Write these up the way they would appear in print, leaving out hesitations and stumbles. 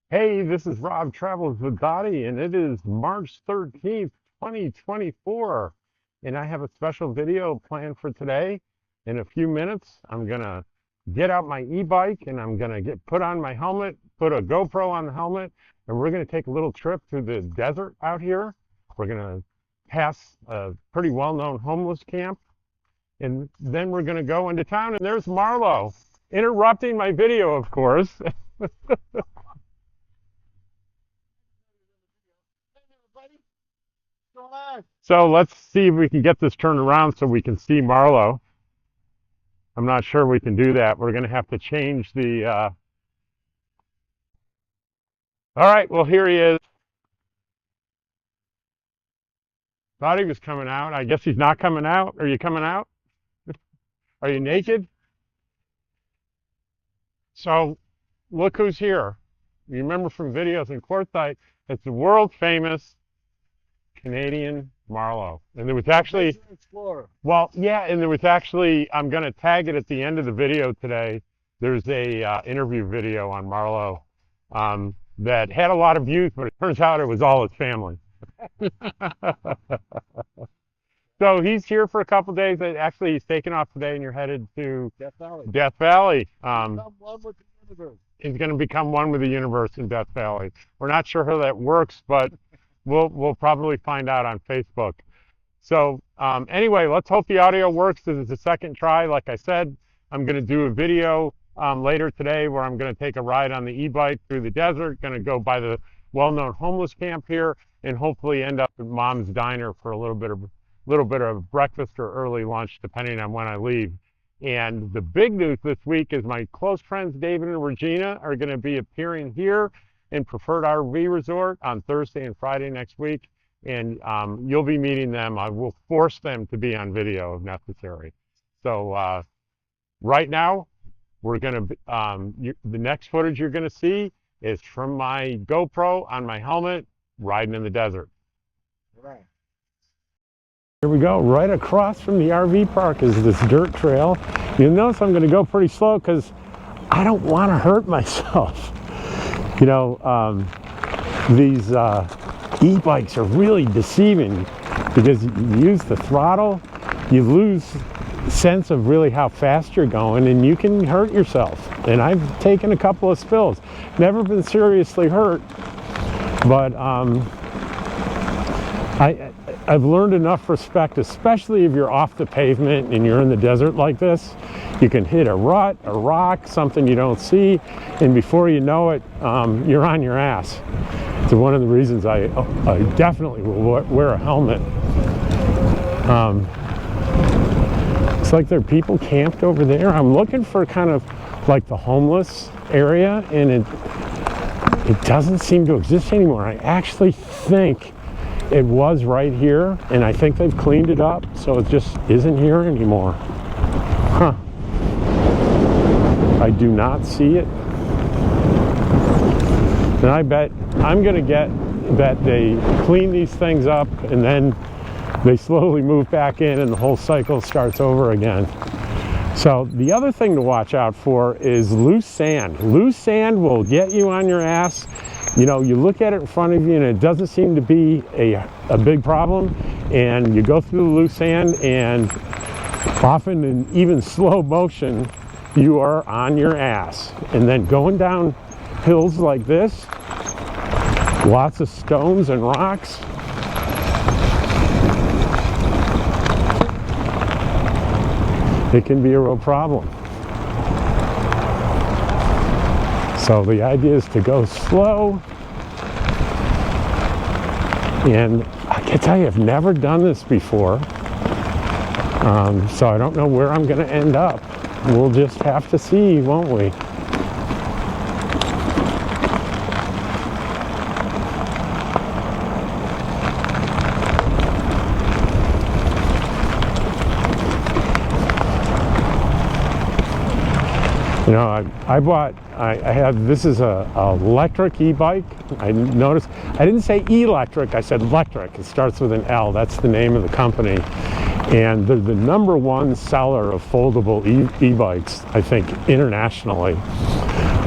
Hey, this is Rob Travels with Dottie, and it is March 13th, 2024. And I have a special video planned for today. In a few minutes, I'm gonna get out my e-bike and I'm gonna put on my helmet, put a GoPro on the helmet, and we're gonna take a little trip through the desert out here. We're gonna pass a pretty well-known homeless camp, and then we're gonna go into town, and there's Marlo interrupting my video, of course. So let's see if we can get this turned around so we can see Marlo. I'm not sure we can do that. We're going to have to change the. All right, well, here he is. Thought he was coming out. I guess he's not coming out. Are you coming out? Are you naked? So look who's here. You remember from videos in Quartzsite, it's the world famous Canadian Marlo. And there was actually, well, yeah, and there was actually, I'm going to tag it at the end of the video today. There's a interview video on Marlo that had a lot of views, but it turns out it was all his family. So he's here for a couple days. Actually, he's taking off today, and you're headed to Death Valley. Death Valley. Become one with the universe. He's going to become one with the universe in Death Valley. We're not sure how that works, but we'll probably find out on Facebook. So anyway, let's hope the audio works. This is the second try. Like I said, I'm going to do a video later today where I'm going to take a ride on the e-bike through the desert, going to go by the well-known homeless camp here, and hopefully end up at Mom's Diner for a little bit of breakfast or early lunch, depending on when I leave. And the big news this week is my close friends David and Regina are going to be appearing here in Preferred RV Resort on Thursday and Friday next week. And you'll be meeting them. I will force them to be on video if necessary. So right now, we're going to, the next footage you're going to see is from my GoPro on my helmet, riding in the desert. Right. Here we go. Right across from the RV park is this dirt trail. You'll notice I'm going to go pretty slow because I don't want to hurt myself. You know, these e-bikes are really deceiving because you use the throttle, you lose sense of really how fast you're going, and you can hurt yourself. And I've taken a couple of spills. Never been seriously hurt, but I've learned enough respect, especially if you're off the pavement and you're in the desert like this. You can hit a rut, a rock, something you don't see, and before you know it, you're on your ass. It's one of the reasons I definitely will wear a helmet. It's like there are people camped over there. I'm looking for kind of like the homeless area, and it doesn't seem to exist anymore. I actually think it was right here, and I think they've cleaned it up, so it just isn't here anymore. Huh. I do not see it. And I bet I'm going to bet they clean these things up, and then they slowly move back in, and the whole cycle starts over again. So the other thing to watch out for is loose sand. Loose sand will get you on your ass. You know, you look at it in front of you and it doesn't seem to be a big problem, and you go through the loose sand, and often in even slow motion you are on your ass. And then going down hills like this, lots of stones and rocks, it can be a real problem. So the idea is to go slow. And I can tell you, I've never done this before. So I don't know where I'm going to end up. We'll just have to see, won't we? You know, I have, this is a electric e-bike. I noticed, I didn't say electric, I said electric. It starts with an L, that's the name of the company. And they're the #1 seller of foldable e-bikes, I think, internationally.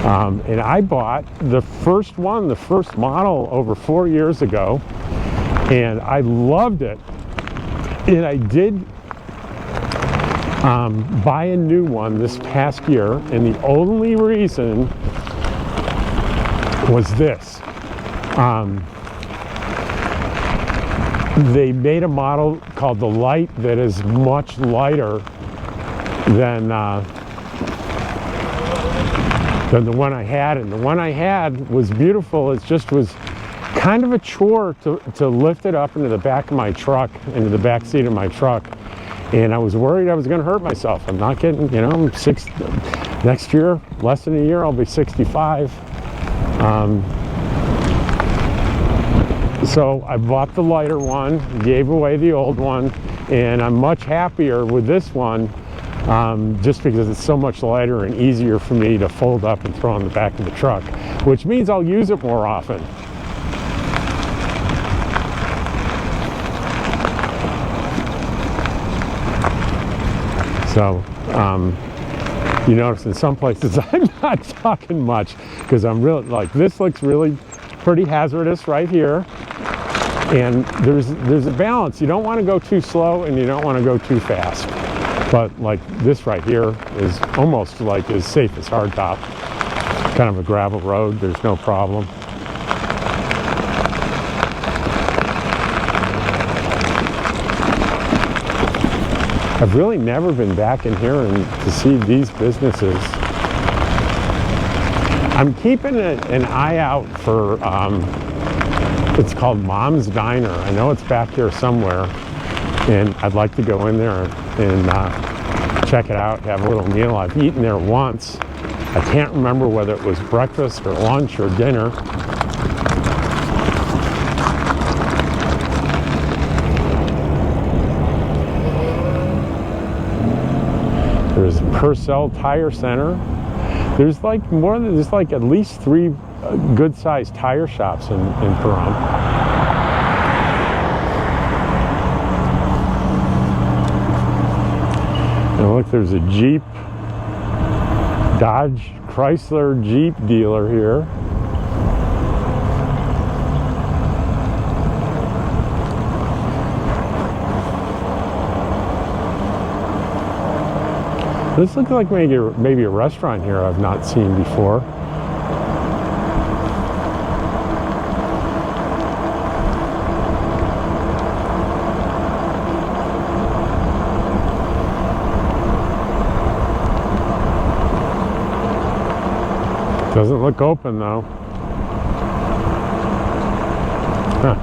And I bought the first one, the first model, over 4 years ago, and I loved it. And I did buy a new one this past year, and the only reason was this. They made a model called the Light that is much lighter than the one I had, and the one I had was beautiful. It just was kind of a chore to lift it up into the back of my truck, into the back seat of my truck, and I was worried I was going to hurt myself. I'm not kidding, you know, I'm next year, less than a year, I'll be 65. So I bought the lighter one, gave away the old one, and I'm much happier with this one, just because it's so much lighter and easier for me to fold up and throw in the back of the truck, which means I'll use it more often. So, you notice in some places I'm not talking much because I'm really, like, this looks really pretty hazardous right here. And there's a balance. You don't want to go too slow and you don't want to go too fast. But like this right here is almost like as safe as hardtop. Kind of a gravel road, there's no problem. I've really never been back in here to see these businesses. I'm keeping an eye out for, it's called Mom's Diner. I know it's back here somewhere, and I'd like to go in there and check it out, have a little meal. I've eaten there once. I can't remember whether it was breakfast or lunch or dinner. There's Purcell Tire Center. There's like there's like at least 3 good-sized tire shops in Pahrump. And look, there's a Jeep, Dodge Chrysler Jeep dealer here. This looks like maybe a restaurant here I've not seen before. Doesn't look open though. Huh.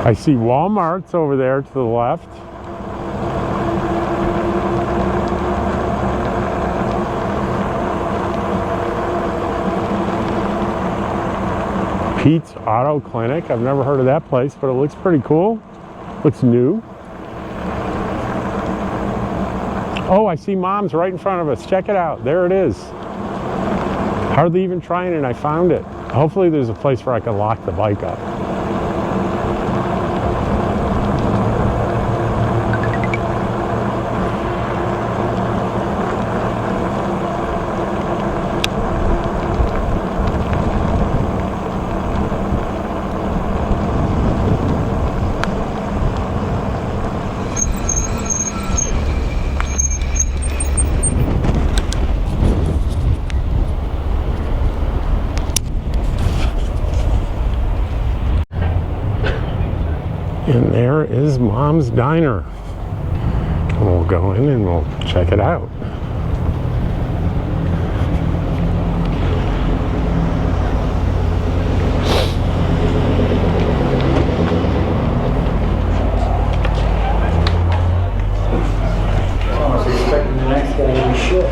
I see Walmart's over there to the left. Pete's Auto Clinic. I've never heard of that place, but it looks pretty cool. Looks new. Oh, I see Mom's right in front of us. Check it out. There it is. Hardly even trying it, I found it. Hopefully there's a place where I can lock the bike up. And there is Mom's Diner. And we'll go in and we'll check it out. I was expecting the next guy to be short.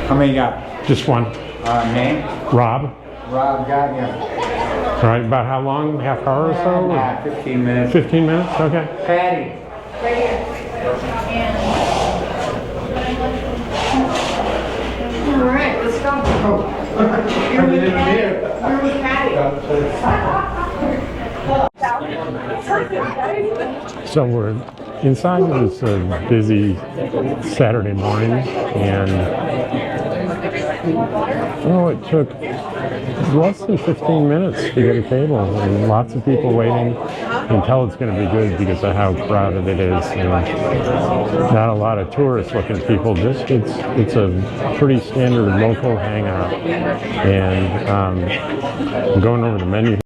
How many you got? Just one. Name? Rob. Rob got you. All right, about how long? Half hour or so? Nah, 15 minutes. 15 minutes? Okay. Patty. Right here. All right, let's go. You're with Patty. You're with Patty. So we're inside. It's a busy Saturday morning, and it took less than 15 minutes to get a table, and lots of people waiting. You can tell it's going to be good because of how crowded it is, and not a lot of tourists looking at people. It's a pretty standard local hangout, and I'm going over the menu.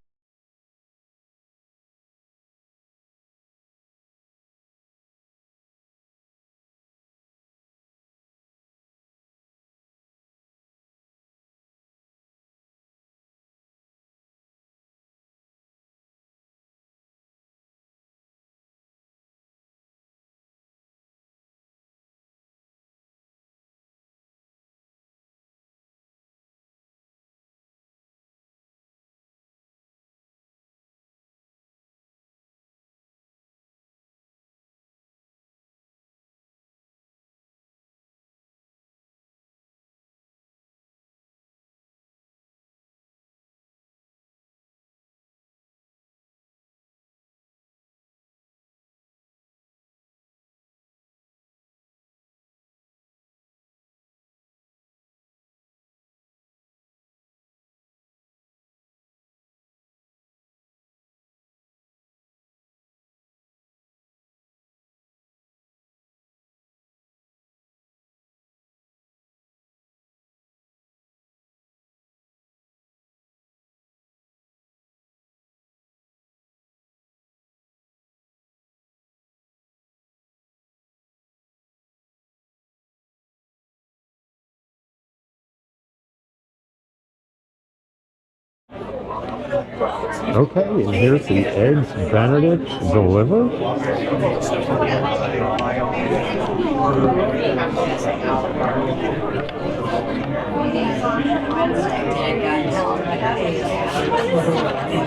Okay, and here's the eggs Benedict delivered.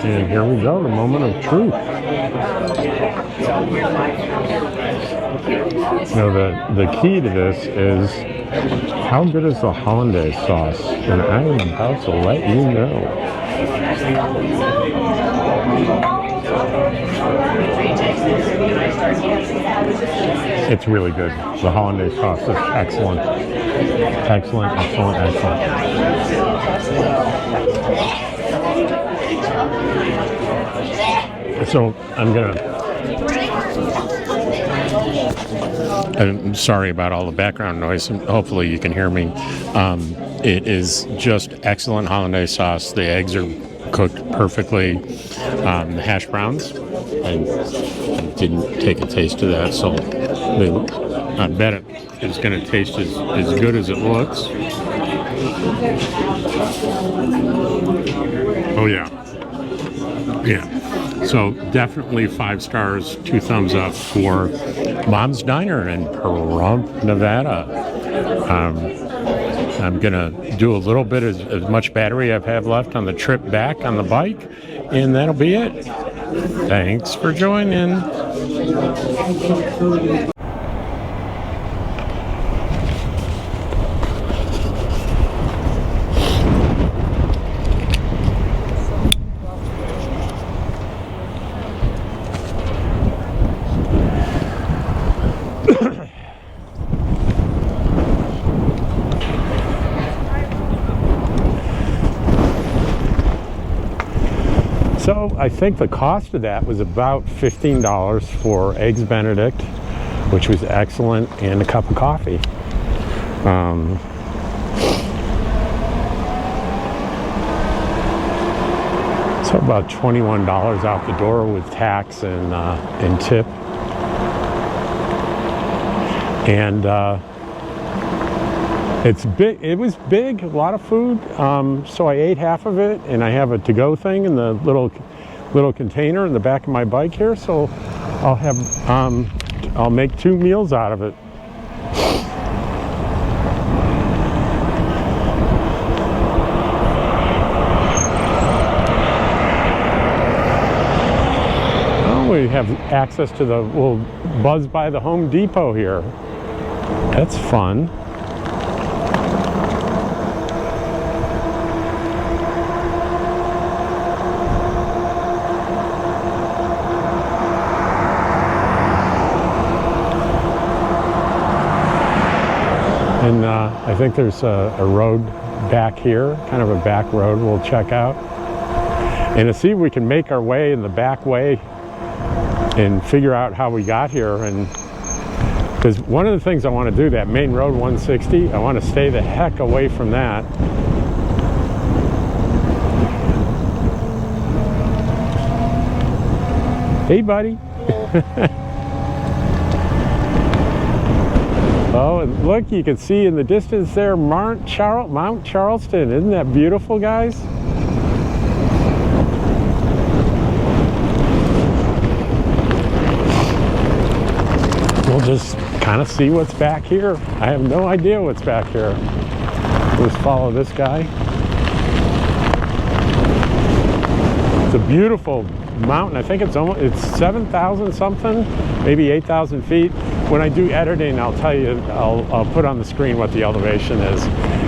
And here we go, the moment of truth. Now the key to this is how good is the hollandaise sauce? And I am about to let you know. It's really good. The hollandaise sauce is excellent. Excellent, excellent, excellent. So I'm sorry about all the background noise, and hopefully you can hear me. It is just excellent hollandaise sauce. The eggs are cooked perfectly. The hash browns, I didn't take a taste of that, so I bet it's going to taste as good as it looks. Oh yeah. So definitely 5 stars, 2 thumbs up for Mom's Diner in Pahrump, Nevada. I'm gonna do a little bit as much battery I have left on the trip back on the bike, and that'll be it. Thanks for joining. So I think the cost of that was about $15 for Eggs Benedict, which was excellent, and a cup of coffee. So about $21 out the door with tax and tip. And it's big. It was big, a lot of food. So I ate half of it, and I have a to-go thing in the little container in the back of my bike here. So I'll make 2 meals out of it. Oh, we have access to the little buzz by the Home Depot here. That's fun. And I think there's a road back here, kind of a back road we'll check out. And to see if we can make our way in the back way and figure out how we got here. And because one of the things I want to do, that main road 160, I want to stay the heck away from that. Hey, buddy. Oh, and look, you can see in the distance there Mount Charleston. Isn't that beautiful, guys? We'll just kind of see what's back here. I have no idea what's back here. Let's follow this guy. It's a beautiful mountain. I think it's 7,000 something, maybe 8,000 feet. When I do editing, I'll tell you, I'll put on the screen what the elevation is.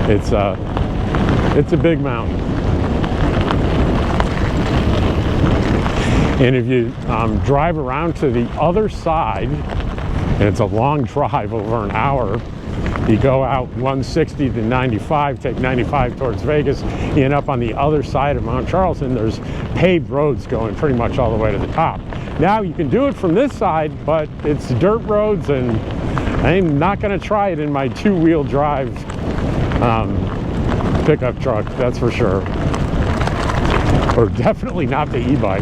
It's a big mountain. And if you drive around to the other side, and it's a long drive, over an hour, you go out 160 to 95, take 95 towards Vegas, you end up on the other side of Mount Charleston. There's paved roads going pretty much all the way to the top. Now you can do it from this side, but it's dirt roads, and I'm not going to try it in my two-wheel drive pickup truck, that's for sure. Or definitely not the e-bike.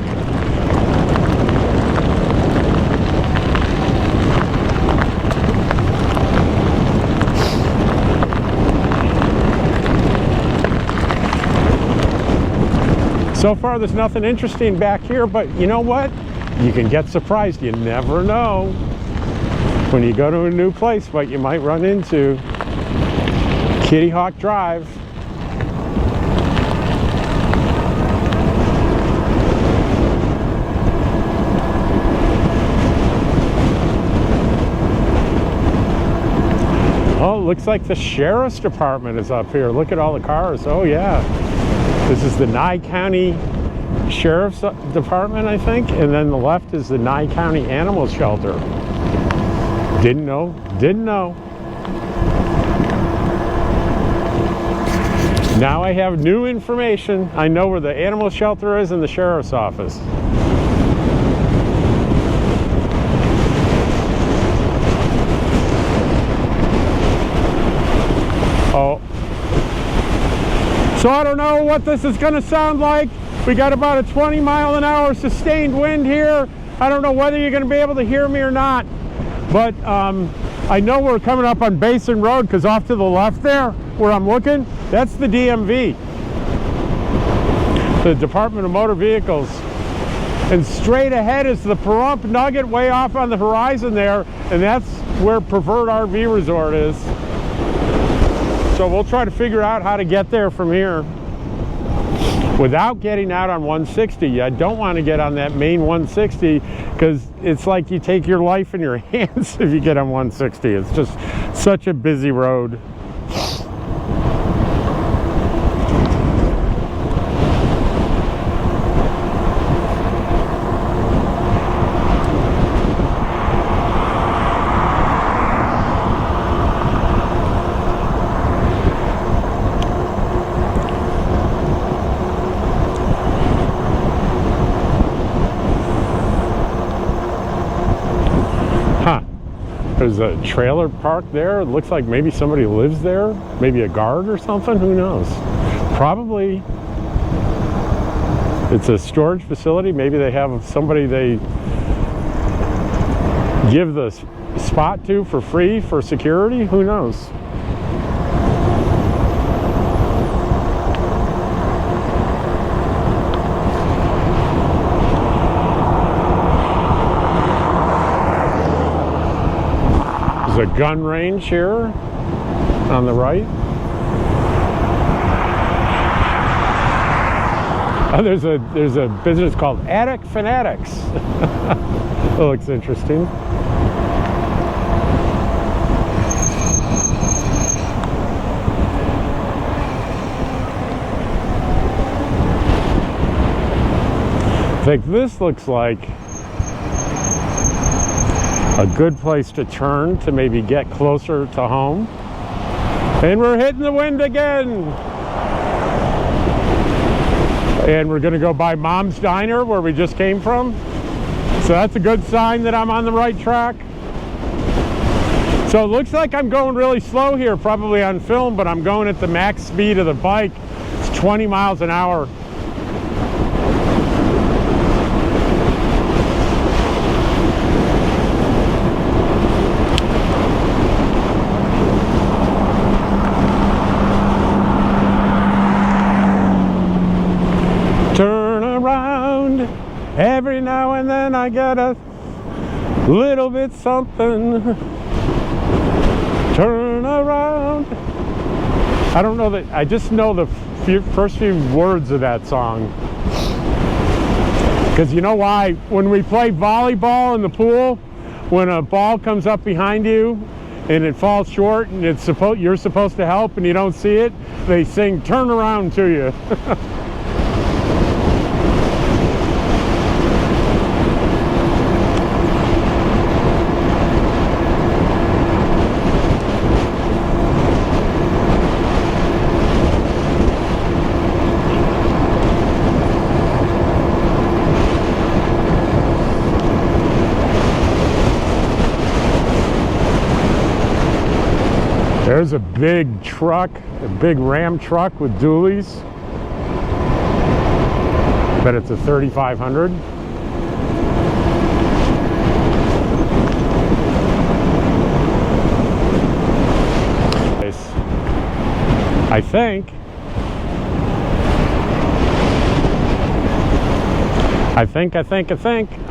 So far, there's nothing interesting back here, but you know what? You can get surprised. You never know when you go to a new place what you might run into. Kitty Hawk Drive. Oh, looks like the sheriff's department is up here. Look at all the cars. Oh, yeah. This is the Nye County Sheriff's Department, I think, and then the left is the Nye County Animal Shelter. Didn't know. Now I have new information. I know where the animal shelter is and the sheriff's office. Oh. So I don't know what this is going to sound like. We got about a 20-mile-an-hour sustained wind here. I don't know whether you're going to be able to hear me or not. But I know we're coming up on Basin Road, because off to the left there, where I'm looking, that's the DMV. The Department of Motor Vehicles. And straight ahead is the Pahrump Nugget way off on the horizon there, and that's where Preferred RV Resort is. So we'll try to figure out how to get there from here without getting out on 160. I don't want to get on that main 160, because it's like you take your life in your hands if you get on 160. It's just such a busy road. There's a trailer park there. It looks like maybe somebody lives there. Maybe a guard or something. Who knows? Probably it's a storage facility. Maybe they have somebody they give the spot to for free for security. Who knows? There's a gun range here on the right. Oh, there's a business called Attic Fanatics. That looks interesting. I think this looks like a good place to turn to maybe get closer to home. And we're hitting the wind again. And we're gonna go by Mom's Diner where we just came from. So that's a good sign that I'm on the right track. So it looks like I'm going really slow here, probably on film, but I'm going at the max speed of the bike. It's 20 miles an hour. Turn around, every now and then I get a little bit something. Turn around. I don't know that, I just know the first few words of that song. Because you know why? When we play volleyball in the pool, when a ball comes up behind you and it falls short and you're supposed to help and you don't see it, they sing "Turn Around" to you. There's a big truck, a big Ram truck with dualies. But it's a 3500. I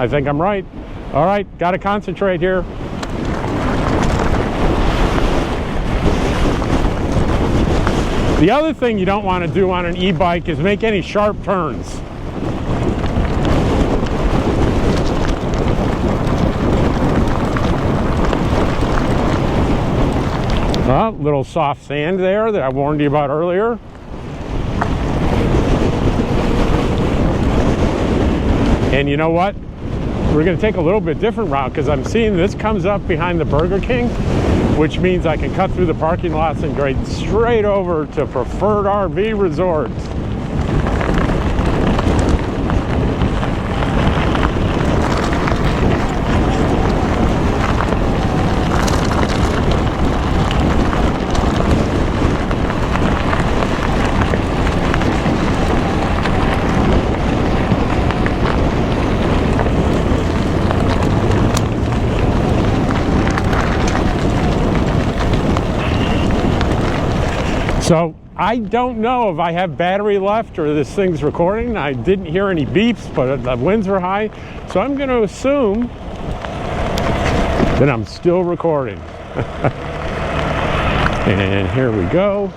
think I'm right. All right, got to concentrate here. The other thing you don't want to do on an e-bike is make any sharp turns. Well, little soft sand there that I warned you about earlier. And you know what? We're going to take a little bit different route because I'm seeing this comes up behind the Burger King, which means I can cut through the parking lots and go straight over to Preferred RV Resort. So I don't know if I have battery left or this thing's recording. I didn't hear any beeps, but the winds were high. So I'm going to assume that I'm still recording. And here we go.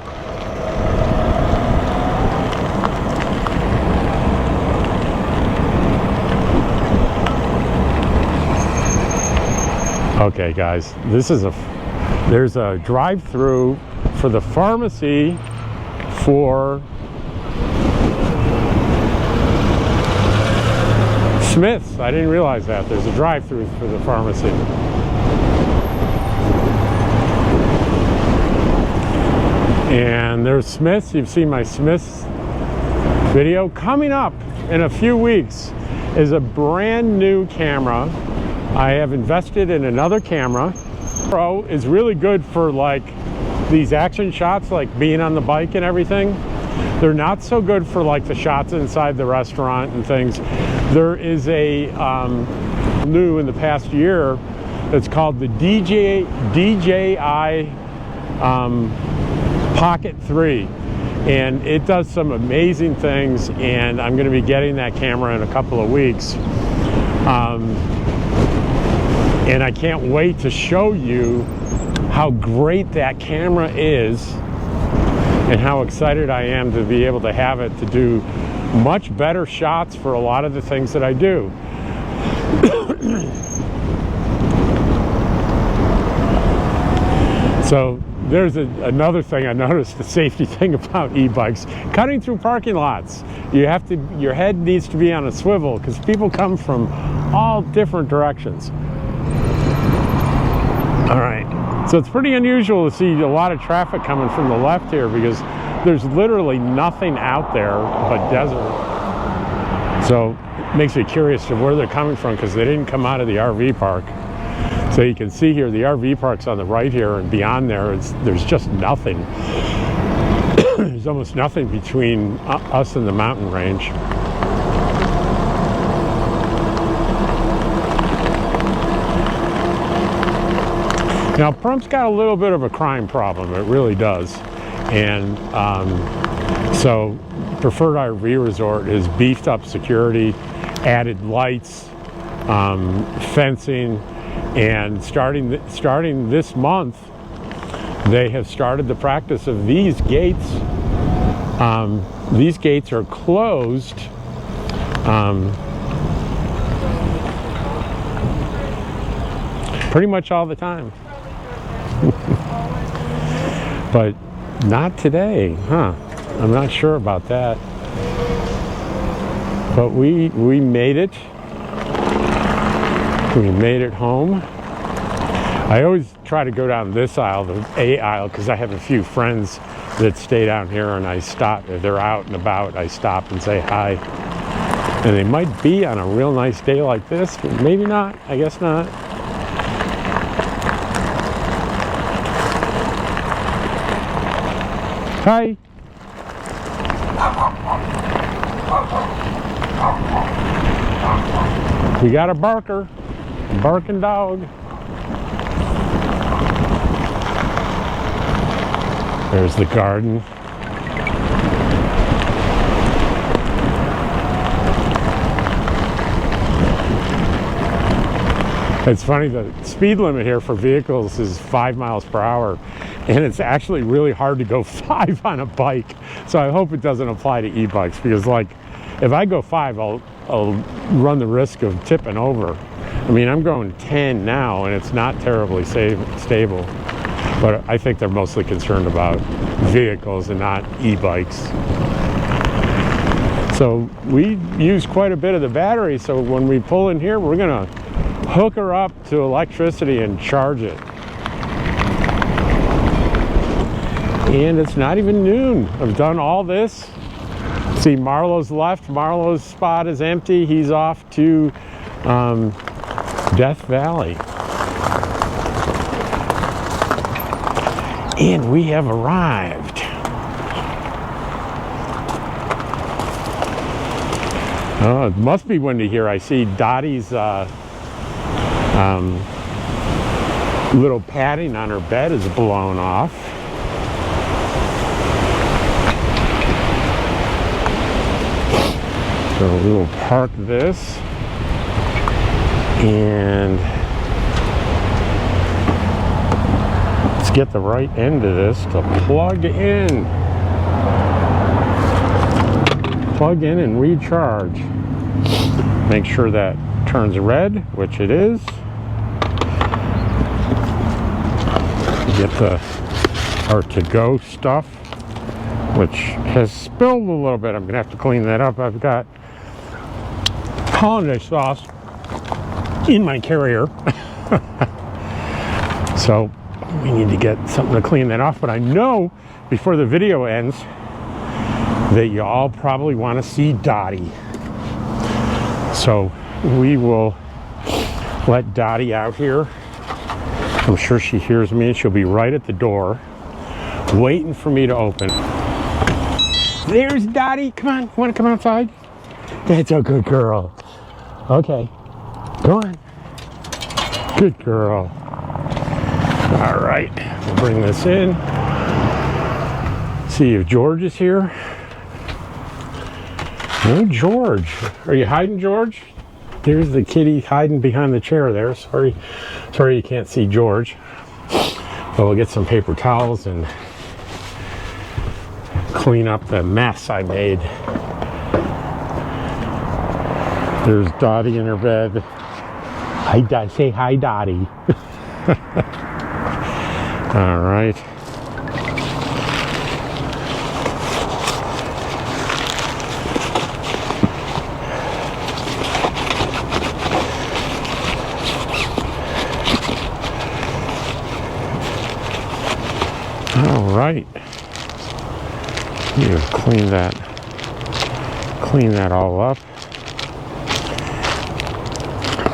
Okay guys, there's a drive-through for the pharmacy for Smith's. I didn't realize that. There's a drive-through for the pharmacy. And there's Smith's. You've seen my Smith's video. Coming up in a few weeks is a brand new camera. I have invested in another camera. Pro is really good for like these action shots, like being on the bike and everything. They're not so good for like the shots inside the restaurant and things. There is a new in the past year that's called the DJI Pocket 3, and it does some amazing things, and I'm going to be getting that camera in a couple of weeks. And I can't wait to show you how great that camera is and how excited I am to be able to have it to do much better shots for a lot of the things that I do. So there's another thing I noticed, the safety thing about e-bikes. Cutting through parking lots. Your head needs to be on a swivel because people come from all different directions. All right. So it's pretty unusual to see a lot of traffic coming from the left here because there's literally nothing out there but desert. So it makes me curious to where they're coming from because they didn't come out of the RV park. So you can see here the RV park's on the right here, and beyond there there's just nothing. There's almost nothing between us and the mountain range. Now, Pahrump's got a little bit of a crime problem, it really does. And so Preferred RV Resort has beefed up security, added lights, fencing, and starting this month, they have started the practice of these gates. These gates are closed pretty much all the time. But not today, huh? I'm not sure about that. But we made it. We made it home. I always try to go down this aisle, the A aisle, because I have a few friends that stay down here, and I stop. If they're out and about, I stop and say hi. And they might be on a real nice day like this, but maybe not. I guess not. Hi. We got a barker, a barking dog. There's the garden. It's funny, the speed limit here for vehicles is 5 miles per hour, and it's actually really hard to go 5 on a bike. So I hope it doesn't apply to e-bikes, because like if I go 5, I'll run the risk of tipping over. I mean, I'm going 10 now, and it's not terribly stable. But I think they're mostly concerned about vehicles and not e-bikes. So we use quite a bit of the battery, so when we pull in here, we're gonna hook her up to electricity and charge it. And it's not even noon. I've done all this. See, Marlo's left. Marlo's spot is empty. He's off to Death Valley. And we have arrived. Oh, it must be windy here. I see Dottie's little padding on her bed is blown off. So we will park this and let's get the right end of this to plug in. Plug in and recharge. Make sure that turns red, which it is. Get our to-go stuff, which has spilled a little bit. I'm gonna have to clean that up. I've got hollandaise sauce in my carrier. So we need to get something to clean that off. But I know before the video ends that you all probably want to see Dottie. So we will let Dottie out here. I'm sure she hears me. She'll be right at the door waiting for me to open. There's Dottie. Come on, want to come outside? That's a good girl. Okay, go on. Good girl. All right, we'll bring this in. See if George is here. No George. Are you hiding, George? There's the kitty hiding behind the chair there. Sorry you can't see George. But we'll get some paper towels and clean up the mess I made. There's Dottie in her bed. Hi, Dottie. Say hi, Dottie. All right. All right. Need to clean that all up.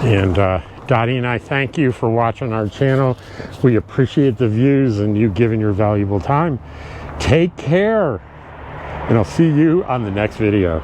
And Dottie and I thank you for watching our channel. We appreciate the views and you giving your valuable time. Take care, and I'll see you on the next video.